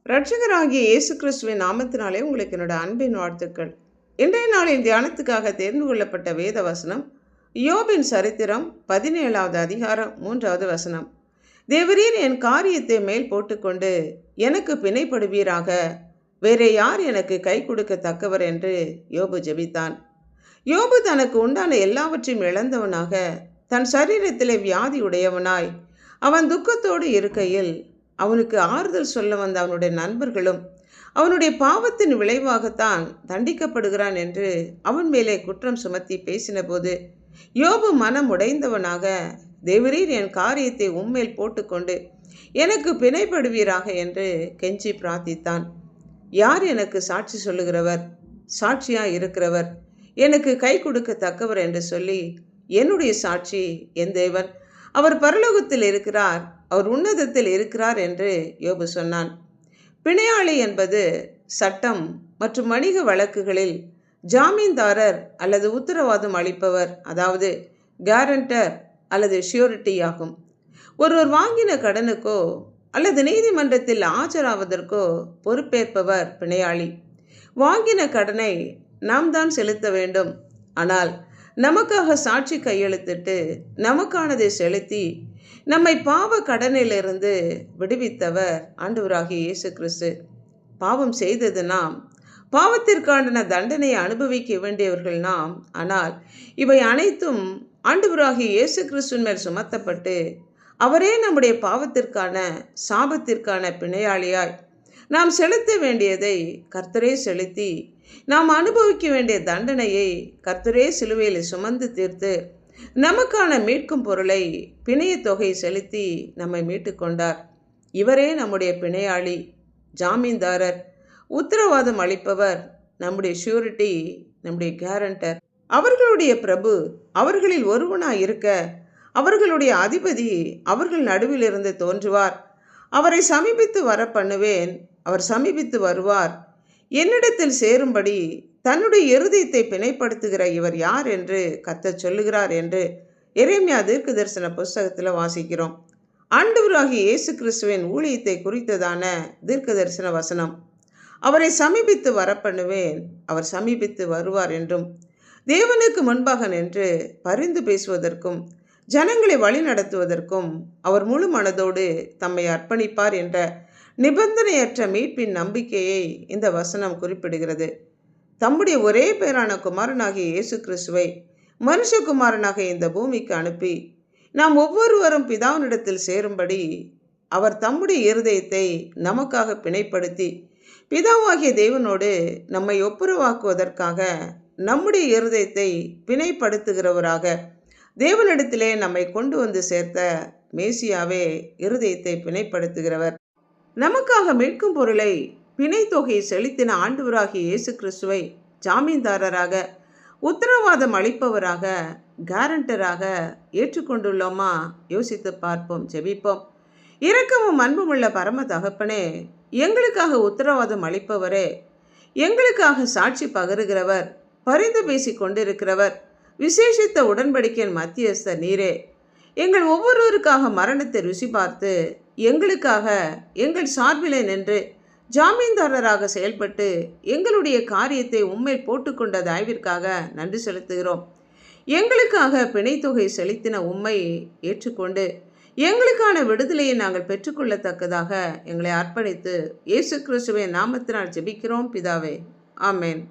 இரட்சகராகிய இயேசு கிறிஸ்துவின் நாமத்தினாலே உங்களுக்கு என்னோட அன்பின் வாழ்த்துக்கள். இன்றைய நாளின் தியானத்துக்காக தேர்ந்து கொள்ளப்பட்ட வேத வசனம் யோபின் சரித்திரம் 17வது அதிகாரம் 3வது வசனம். தேவரீர் என் காரியத்தை மேல் போட்டுக்கொண்டு எனக்கு பிணைப்படுவீராக, வேறே யார் எனக்கு கை கொடுக்கத்தக்கவர் என்று யோபு ஜெபித்தான். யோபு தனக்கு உண்டான எல்லாவற்றையும் இழந்தவனாக, தன் சரீரத்திலே வியாதி உடையவனாய், அவன் துக்கத்தோடு இருக்கையில் அவனுக்கு ஆறுதல் சொல்ல வந்த அவனுடைய நண்பர்களும் அவனுடைய பாவத்தின் விளைவாகத்தான் தண்டிக்கப்படுகிறான் என்று அவன் மேலே குற்றம் சுமத்தி பேசின போது யோபு மனம் உடைந்தவனாக, தேவரீர் என் காரியத்தை உம்மேல் போட்டுக்கொண்டு எனக்கு பிணைப்படுவீராக என்று கெஞ்சி பிரார்த்தித்தான். யார் எனக்கு சாட்சி சொல்லுகிறவர், சாட்சியா இருக்கிறவர், எனக்கு கை கொடுக்கத்தக்கவர் என்று சொல்லி, என்னுடைய சாட்சி என் தேவன், அவர் பரலோகத்தில் இருக்கிறார், அவர் உன்னதத்தில் இருக்கிறார் என்று யோபு சொன்னான். பிணையாளி என்பது சட்டம் மற்றும் வணிக வழக்குகளில் ஜாமீன்தாரர் அல்லது உத்தரவாதம் அளிப்பவர், அதாவது கேரண்டர் அல்லது ஷியூரிட்டி ஆகும். ஒருவர் வாங்கின கடனுக்கோ அல்லது நீதிமன்றத்தில் ஆஜராவதற்கோ பொறுப்பேற்பவர் பிணையாளி. வாங்கின கடனை நாம் தான் செலுத்த வேண்டும். ஆனால் நமக்காக சாட்சி கையெழுத்திட்டு நமக்கானதை செலுத்தி நம்மை பாவ கடனிலிருந்து விடுவித்தவர் ஆண்டவராகிய இயேசு கிறிஸ்து. பாவம் செய்தது நாம், பாவத்திற்கான தண்டனையை அனுபவிக்க வேண்டியவர்கள் நாம். ஆனால் இவை அனைத்தும் ஆண்டவராகிய இயேசு கிறிஸ்துவின் மேல் சுமத்தப்பட்டு அவரே நம்முடைய பாவத்திற்கான சாபத்திற்கான பிணையாளியாய் நாம் செலுத்த வேண்டியதை கர்த்தரே செலுத்தி, நாம் அனுபவிக்க வேண்டிய தண்டனையை கர்த்தரே சிலுவையில் சுமந்து தீர்த்து நமக்கான மீட்கும் பொருளை பிணைய தொகை செலுத்தி நம்மை மீட்டு கொண்டார். இவரே நம்முடைய பிணையாளி, ஜாமீன்தாரர், உத்தரவாதம் அளிப்பவர், நம்முடைய ஷூரிட்டி, நம்முடைய கேரண்டர். அவர்களுடைய பிரபு அவர்களில் ஒருவனாய் இருக்க, அவர்களுடைய அதிபதி அவர்கள் நடுவில் இருந்து தோன்றுவார். அவரை சமீபித்து வர பண்ணுவேன், அவர் சமீபித்து வருவார். என்னிடத்தில் சேரும்படி தன்னுடைய இருதயத்தை பிணைப்படுத்துகிற இவர் யார் என்று கர்த்தர் சொல்லுகிறார் என்று எரேமியா தீர்க்கதரிசன புஸ்தகத்தில் வாசிக்கிறோம். ஆண்டவராகிய இயேசு கிறிஸ்துவின் ஊழியத்தை குறித்ததான தீர்க்கதரிசன வசனம். அவரை சமீபித்து வர பண்ணுவேன், அவர் சமீபித்து வருவார் என்றும், தேவனுக்கு முன்பாக நின்று பரிந்து பேசுவதற்கும் ஜனங்களை வழி நடத்துவதற்கும் அவர் முழு மனதோடு தம்மை அர்ப்பணிப்பார் என்ற நிபந்தனையற்ற மீட்பின் நம்பிக்கையை இந்த வசனம் குறிப்பிடுகிறது. தம்முடைய ஒரே பேரான குமாரனாகிய இயேசு கிறிஸ்துவை மனுஷகுமாரனாக இந்த பூமிக்கு அனுப்பி நாம் ஒவ்வொருவரும் பிதாவினிடத்தில் சேரும்படி அவர் தம்முடைய இருதயத்தை நமக்காக பிணைப்படுத்தி பிதாவாகிய தேவனோடு நம்மை ஒப்புரவாக்குவதற்காக நம்முடைய இருதயத்தை பிணைப்படுத்துகிறவராக தேவனிடத்திலே நம்மை கொண்டு வந்து சேர்த்த மேசியாவே இருதயத்தை பிணைப்படுத்துகிறவர். நமக்காக மீட்கும் பொருளை பிணை தொகையை செலுத்தின ஆண்டவராகிய இயேசு கிறிஸ்துவை ஜாமீன்தாரராக, உத்தரவாதம் அளிப்பவராக, கேரண்டராக ஏற்றுக்கொண்டுள்ளோமா? யோசித்து பார்ப்போம், ஜெபிப்போம். இரக்கமும் அன்புமுள்ள பரம தகப்பனே, எங்களுக்காக உத்தரவாதம் அளிப்பவரே, எங்களுக்காக சாட்சி பகருகிறவர், பரிந்து பேசி கொண்டிருக்கிறவர், விசேஷித்த உடன்படிக்கையின் மத்தியஸ்த நீரே, எங்கள் ஒவ்வொருவருக்காக மரணத்தை ருசி பார்த்து எங்களுக்காக எங்கள் சார்பிலே நின்று ஜாமீன்தாரராக செயல்பட்டு எங்களுடைய காரியத்தை உம்மேல் போட்டுக்கொண்ட தயவிற்காக நன்றி செலுத்துகிறோம். எங்களுக்காக பிணைத்தொகை செலுத்தின உம்மை ஏற்றுக்கொண்டு எங்களுக்கான விடுதலையை நாங்கள் பெற்றுக்கொள்ளத்தக்கதாக எங்களை அர்ப்பணித்து இயேசு கிறிஸ்துவின் நாமத்தினால் ஜெபிக்கிறோம் பிதாவே, ஆமேன்.